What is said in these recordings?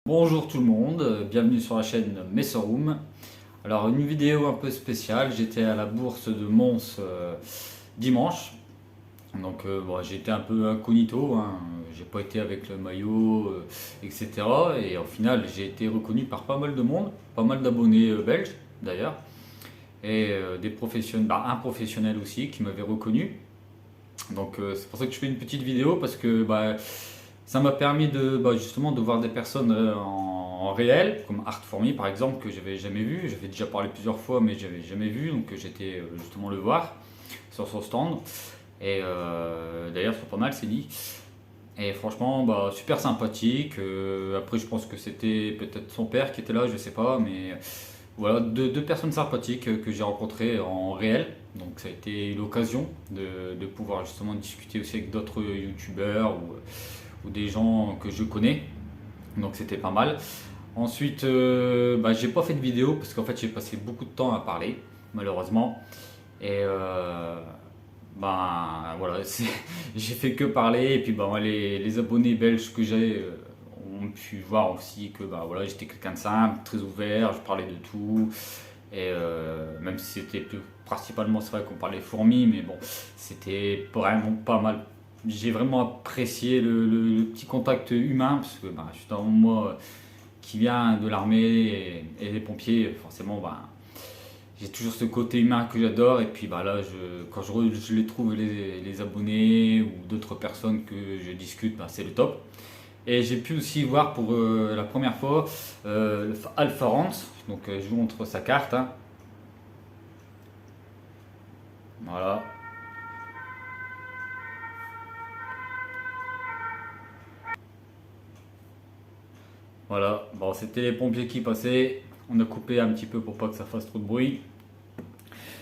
Bonjour tout le monde, bienvenue sur la chaîne Messeroom. Alors une vidéo un peu spéciale, j'étais à la bourse de Mons dimanche. Donc bon, j'ai été un peu incognito, hein. J'ai pas été avec le maillot, etc. Et au final j'ai été reconnu par pas mal de monde, pas mal d'abonnés belges d'ailleurs. Et des professionnels, un professionnel aussi qui m'avait reconnu. Donc c'est pour ça que je fais une petite vidéo parce que ça m'a permis de justement de voir des personnes en réel, comme Art For Me par exemple, que j'avais jamais vu. J'avais déjà parlé plusieurs fois, mais j'avais jamais vu, donc j'étais justement le voir sur son stand. Et d'ailleurs, c'est pas mal, c'est dit. Et franchement, super sympathique. Après, je pense que c'était peut-être son père qui était là, je sais pas, mais voilà, deux personnes sympathiques que j'ai rencontrées en réel. Donc ça a été l'occasion de pouvoir justement discuter aussi avec d'autres youtubeurs ou des gens que je connais. Donc c'était pas mal. Ensuite, j'ai pas fait de vidéo parce qu'en fait j'ai passé beaucoup de temps à parler, malheureusement. Et voilà, j'ai fait que parler. Et puis les abonnés belges que j'ai ont pu voir aussi que voilà, j'étais quelqu'un de simple, très ouvert, je parlais de tout. Et même si c'était principalement, c'est vrai qu'on parlait fourmis, mais bon, c'était vraiment pas mal. J'ai vraiment apprécié le petit contact humain, parce que justement, moi qui viens de l'armée et des pompiers, forcément, j'ai toujours ce côté humain que j'adore. Et puis là, quand je les trouve, les abonnés ou d'autres personnes que je discute, c'est le top. Et j'ai pu aussi voir pour la première fois Alpha Rance. Donc je vous montre sa carte, hein. Voilà. Voilà. Bon, c'était les pompiers qui passaient. On a coupé un petit peu pour pas que ça fasse trop de bruit.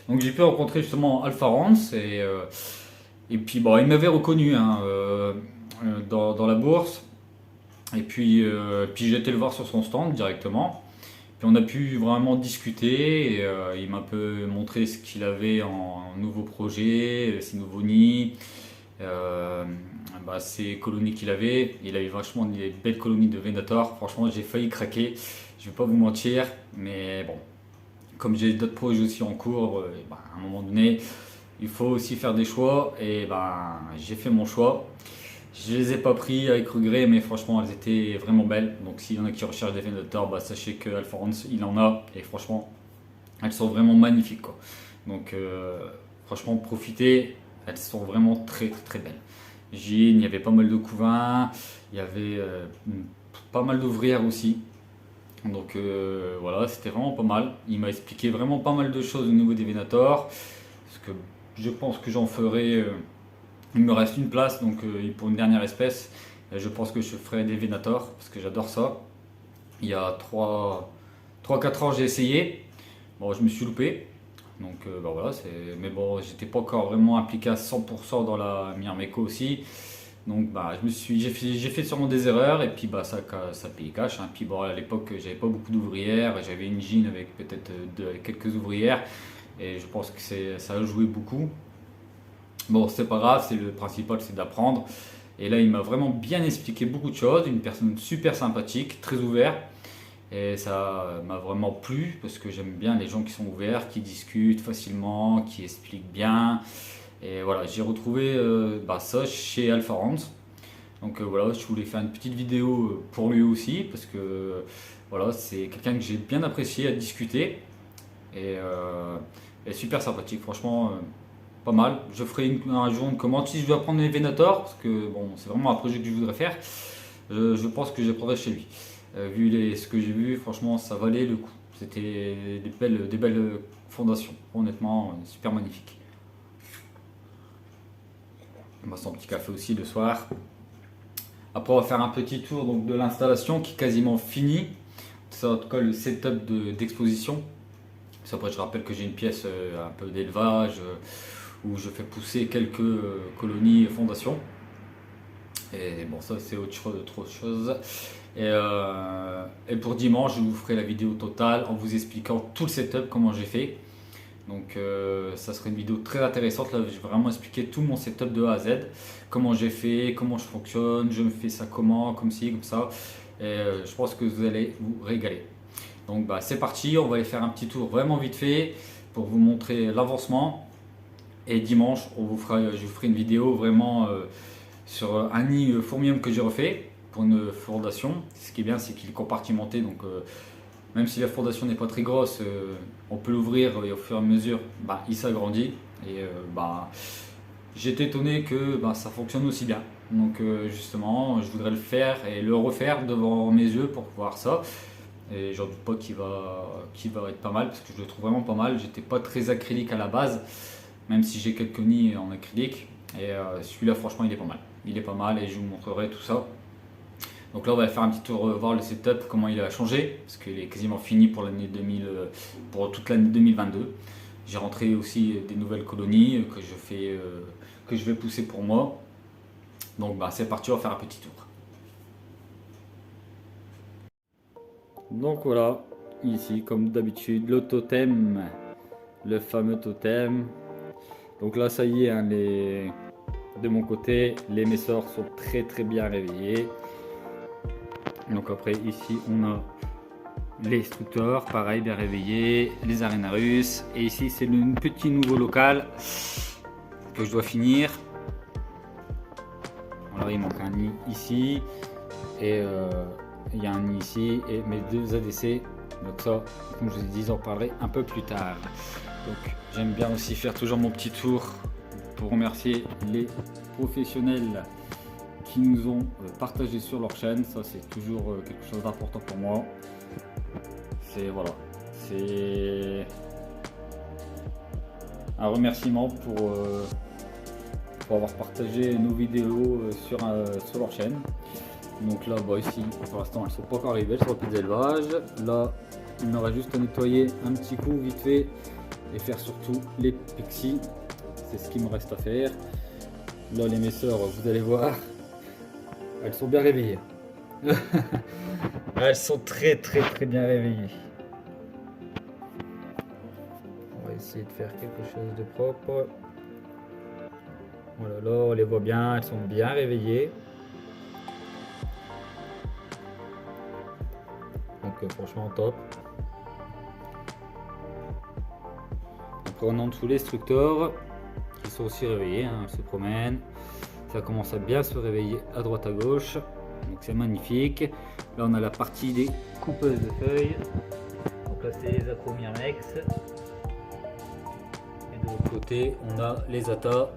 Donc j'ai pu rencontrer justement Alpha Rance et puis il m'avait reconnu, hein, dans la bourse. Et puis j'ai été le voir sur son stand directement. Puis on a pu vraiment discuter. Et, il m'a un peu montré ce qu'il avait en nouveaux projets, ses nouveaux nids, euh, ses colonies qu'il avait. Il avait vachement des belles colonies de Venator. Franchement, j'ai failli craquer. Je vais pas vous mentir, mais bon, comme j'ai d'autres projets aussi en cours, à un moment donné, il faut aussi faire des choix. Et j'ai fait mon choix. Je les ai pas pris avec regret, mais franchement, elles étaient vraiment belles. Donc, s'il y en a qui recherchent des Venator, sachez que Alphonse, il en a. Et franchement, elles sont vraiment magnifiques, quoi. Donc, franchement, profitez. Elles sont vraiment très, très, très belles. Il y avait pas mal de couvains. Il y avait pas mal d'ouvrières aussi. Donc, voilà, c'était vraiment pas mal. Il m'a expliqué vraiment pas mal de choses au niveau des Venator. Parce que je pense que j'en ferai. Il me reste une place, donc pour une dernière espèce, je pense que je ferai des Venator parce que j'adore ça. Il y a 3-4 ans, j'ai essayé. Bon, je me suis loupé. Donc voilà, mais bon, j'étais pas encore vraiment impliqué à 100% dans la Myrmeco aussi. Donc j'ai fait sûrement des erreurs et puis ça paye cash, hein. Puis bon, à l'époque, j'avais pas beaucoup d'ouvrières. J'avais une gine avec peut-être quelques ouvrières et je pense que ça a joué beaucoup. Bon, c'est pas grave, c'est le principal, c'est d'apprendre. Et là, il m'a vraiment bien expliqué beaucoup de choses. Une personne super sympathique, très ouverte. Et ça m'a vraiment plu parce que j'aime bien les gens qui sont ouverts, qui discutent facilement, qui expliquent bien. Et voilà, j'ai retrouvé ça chez Alpha Rance. Donc voilà, je voulais faire une petite vidéo pour lui aussi parce que voilà, c'est quelqu'un que j'ai bien apprécié à discuter. Et super sympathique, franchement. Pas mal. Je ferai un jour une commande si je dois prendre les Venator, parce que bon, c'est vraiment un projet que je voudrais faire. Je pense que je les prendrai chez lui. Vu ce que j'ai vu, franchement, ça valait le coup. C'était des belles fondations, honnêtement, super magnifique. On va son petit café aussi le soir. Après, on va faire un petit tour donc, de l'installation qui est quasiment finie. C'est en tout cas le setup d'exposition. Après, je rappelle que j'ai une pièce un peu d'élevage où je fais pousser quelques colonies fondations. Et bon, ça c'est autre chose. Et pour dimanche, je vous ferai la vidéo totale en vous expliquant tout le setup, comment j'ai fait. Donc ça serait une vidéo très intéressante. Là, je vais vraiment expliquer tout mon setup de A à Z. Comment j'ai fait, comment je fonctionne, je me fais ça comment, comme ci, comme ça. et je pense que vous allez vous régaler. Donc bah, c'est parti, on va aller faire un petit tour vraiment vite fait pour vous montrer l'avancement. Et dimanche, je vous ferai une vidéo vraiment sur un nid Formium que j'ai refait pour une fondation. Ce qui est bien, c'est qu'il est compartimenté, donc même si la fondation n'est pas très grosse, on peut l'ouvrir et au fur et à mesure, bah, il s'agrandit. Et bah, j'étais étonné que bah, ça fonctionne aussi bien. Donc justement, je voudrais le faire et le refaire devant mes yeux pour voir ça. Et j'en doute pas qu'il va être pas mal parce que je le trouve vraiment pas mal. J'étais pas très acrylique à la base, même si j'ai quelques nids en acrylique. Et celui-là, franchement, il est pas mal. Il est pas mal et je vous montrerai tout ça. Donc là, on va faire un petit tour, voir le setup, comment il a changé, parce qu'il est quasiment fini pour l'année 2000, pour toute l'année 2022. J'ai rentré aussi des nouvelles colonies que je vais pousser pour moi. Donc bah, c'est parti, on va faire un petit tour. Donc voilà, ici comme d'habitude, le totem, le fameux totem. Donc là, ça y est, hein, de mon côté, les messors sont très bien réveillés. Donc après, ici, on a les structeurs, pareil, bien réveillés, les arénarus. Et ici, c'est le petit nouveau local que je dois finir. Alors, il manque un nid ici. Et il y a un nid ici. Et mes deux ADC. Donc ça, comme je vous ai dit, j'en parlerai un peu plus tard. Donc, j'aime bien aussi faire toujours mon petit tour pour remercier les professionnels qui nous ont partagé sur leur chaîne. Ça, c'est toujours quelque chose d'important pour moi. C'est voilà, c'est un remerciement pour avoir partagé nos vidéos sur leur chaîne. Donc là, bah, ici, pour l'instant, elles sont pas encore arrivées, elles sont plus d'élevage. Là, il me reste juste à nettoyer un petit coup vite fait et faire surtout les pixies. C'est ce qu'il me reste à faire. Là, les messeurs, vous allez voir, elles sont bien réveillées. Elles sont très bien réveillées. On va essayer de faire quelque chose de propre. Voilà, là, on les voit bien, elles sont bien réveillées. Donc franchement top. Après on a en dessous les structeurs qui sont aussi réveillés, hein, elles se promènent. Ça commence à bien se réveiller à droite à gauche. Donc c'est magnifique. Là on a la partie des coupeuses de feuilles. Donc là c'est les Acromyrmex. Et de l'autre côté on a les Atta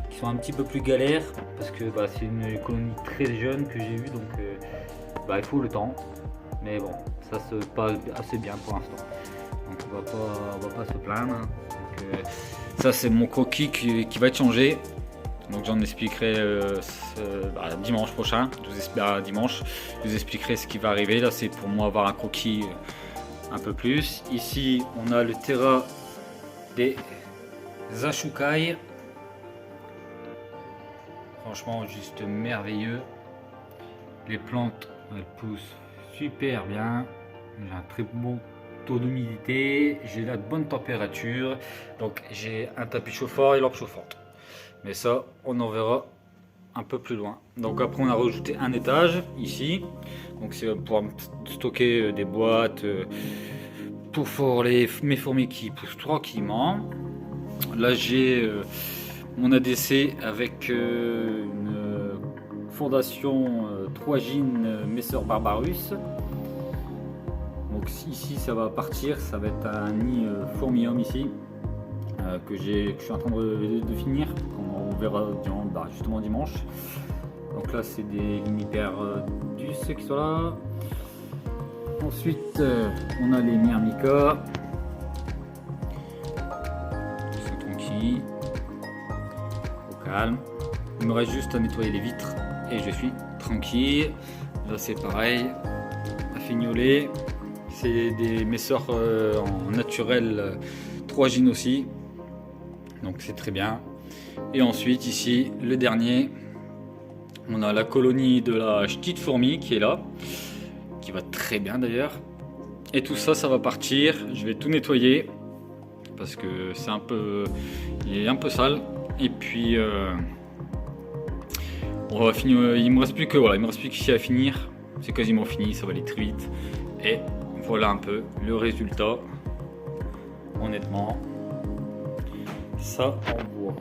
qui sont un petit peu plus galères parce que bah, c'est une colonie très jeune que j'ai eue, donc bah, il faut le temps. Mais bon, ça se passe assez bien pour l'instant. Donc on va pas se plaindre. Donc, ça c'est mon croquis qui va être changé. Donc j'en expliquerai dimanche prochain. Je vous espère dimanche. Je vous expliquerai ce qui va arriver. Là c'est pour moi avoir un croquis un peu plus. Ici on a le terrain des Ashukai. Franchement juste merveilleux. Les plantes elles poussent super bien. J'ai un très bon taux d'humidité. J'ai la bonne température. Donc j'ai un tapis chauffant et lampe chauffante. Mais ça, on en verra un peu plus loin. Donc après, on a rajouté un étage ici. Donc c'est pour stocker des boîtes pour mes fourmis qui poussent tranquillement. Là, j'ai mon ADC avec une fondation 3 gines Messer Barbarus. Donc ici, ça va partir. Ça va être un nid Formium ici. Que je suis en train de finir, on verra justement dimanche. Donc là c'est des Limiperdus qui sont là. Ensuite on a les Myrmica. Ils sont tranquilles, au calme. Il me reste juste à nettoyer les vitres et je suis tranquille. Là c'est pareil, à fignoler. C'est des messors en naturel 3 gines aussi. Donc c'est très bien. Et ensuite ici le dernier, on a la colonie de la petite fourmi qui est là, qui va très bien d'ailleurs. Et tout ça, ça va partir. Je vais tout nettoyer parce que c'est il est un peu sale. Et puis on va finir. Il me reste plus qu'ici à finir. c'est quasiment fini, ça va aller très vite. Et voilà un peu le résultat. Honnêtement, ça envoie.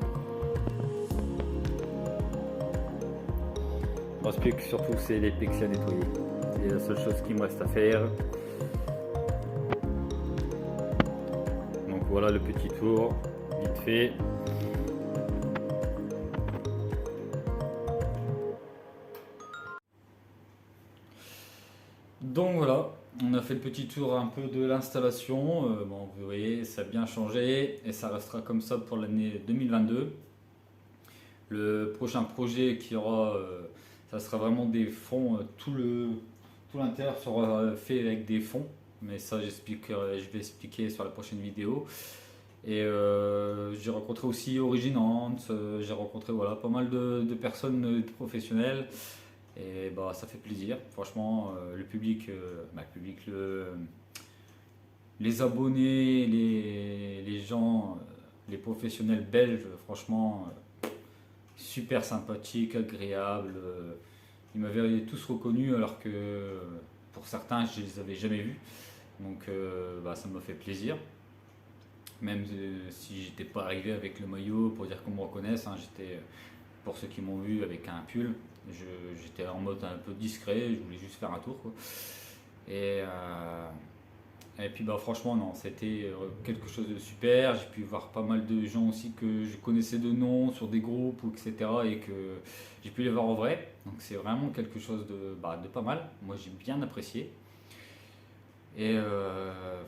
Il ne reste plus que surtout c'est les pixels à nettoyer. C'est la seule chose qui me reste à faire. Donc voilà le petit tour, vite fait. Donc voilà, on a fait le petit tour un peu de l'installation. Bon, vous voyez, ça a bien changé et ça restera comme ça pour l'année 2022. Le prochain projet qui aura, ça sera vraiment des fonds, tout l'intérieur sera fait avec des fonds. Mais ça, je vais expliquer sur la prochaine vidéo. Et j'ai rencontré aussi Originant, j'ai rencontré voilà, pas mal de personnes professionnelles. Et bah, ça fait plaisir, franchement, le public, les abonnés, les gens, les professionnels belges, franchement, super sympathiques, agréables. Ils m'avaient tous reconnus alors que pour certains, je ne les avais jamais vus. Donc bah, ça m'a fait plaisir. Même si j'étais pas arrivé avec le maillot pour dire qu'on me reconnaisse, hein, j'étais, pour ceux qui m'ont vu avec un pull, j'étais en mode un peu discret, je voulais juste faire un tour quoi. Et, et puis bah franchement non, c'était quelque chose de super. J'ai pu voir pas mal de gens aussi que je connaissais de nom sur des groupes ou etc. et que j'ai pu les voir en vrai. Donc c'est vraiment quelque chose de pas mal. Moi j'ai bien apprécié. Et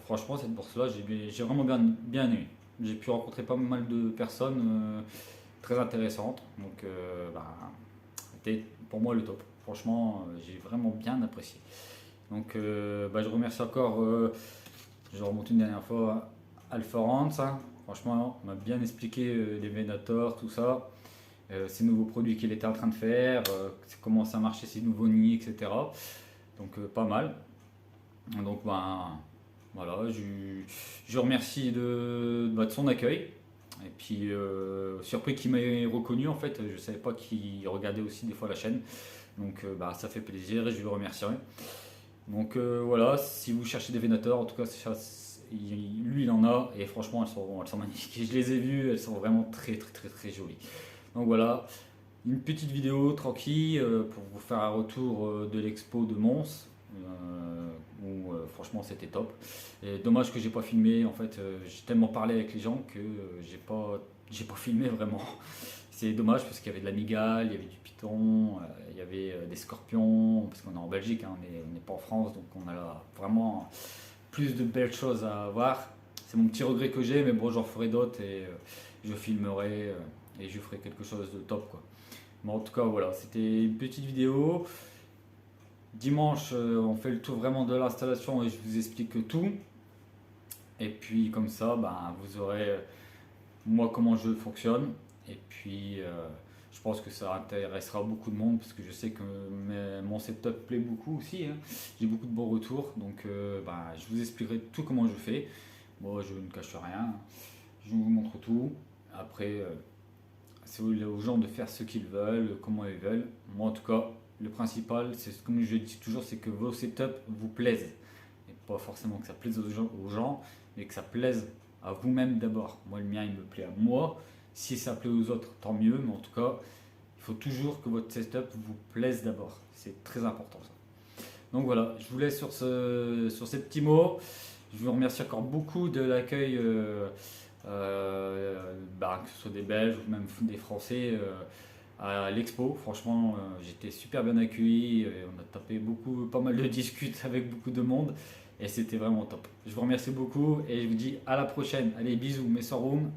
franchement cette bourse-là j'ai vraiment bien aimé. J'ai pu rencontrer pas mal de personnes très intéressantes. Donc c'était pour moi le top. Franchement j'ai vraiment bien apprécié. Donc je remercie encore, je remonte une dernière fois, Alpha Rance, hein. Franchement, on m'a bien expliqué les Venator, tout ça, ces nouveaux produits qu'il était en train de faire, comment ça marchait, ces nouveaux nids, etc. Donc pas mal. Donc voilà, je remercie de son accueil. Et puis surpris qu'il m'ait reconnu en fait, je ne savais pas qu'il regardait aussi des fois la chaîne. Donc ça fait plaisir et je le remercierai. Donc voilà, si vous cherchez des Venator, en tout cas lui il en a et franchement elles sont magnifiques. Je les ai vues, elles sont vraiment très jolies. Donc voilà, une petite vidéo tranquille pour vous faire un retour de l'expo de Mons. Où franchement c'était top. Et dommage que j'ai pas filmé, en fait j'ai tellement parlé avec les gens que j'ai pas filmé vraiment. C'est dommage parce qu'il y avait de la migale, il y avait du python, il y avait des scorpions, parce qu'on est en Belgique, hein, on n'est pas en France, donc on a là vraiment plus de belles choses à voir. C'est mon petit regret que j'ai, mais bon j'en ferai d'autres et je filmerai et je ferai quelque chose de top quoi. Mais en tout cas voilà, c'était une petite vidéo. Dimanche, on fait le tour vraiment de l'installation et je vous explique tout. Et puis comme ça, vous aurez moi comment je fonctionne. Et puis je pense que ça intéressera beaucoup de monde parce que je sais que mon setup plaît beaucoup aussi, hein. J'ai beaucoup de bons retours. Donc je vous expliquerai tout comment je fais. Moi je ne cache rien. Je vous montre tout. Après, c'est aux gens de faire ce qu'ils veulent, comment ils veulent. Moi en tout cas, le principal, c'est comme je dis toujours, c'est que vos setups vous plaisent. Et pas forcément que ça plaise aux gens, mais que ça plaise à vous-même d'abord. Moi, le mien, il me plaît à moi. Si ça plaît aux autres, tant mieux. Mais en tout cas, il faut toujours que votre setup vous plaise d'abord. C'est très important ça. Donc voilà, je vous laisse sur ces petits mots. Je vous remercie encore beaucoup de l'accueil, que ce soit des Belges ou même des Français. À l'expo, franchement, j'étais super bien accueilli. On a tapé pas mal de discutes avec beaucoup de monde et c'était vraiment top. Je vous remercie beaucoup et je vous dis à la prochaine. Allez, bisous, mes room.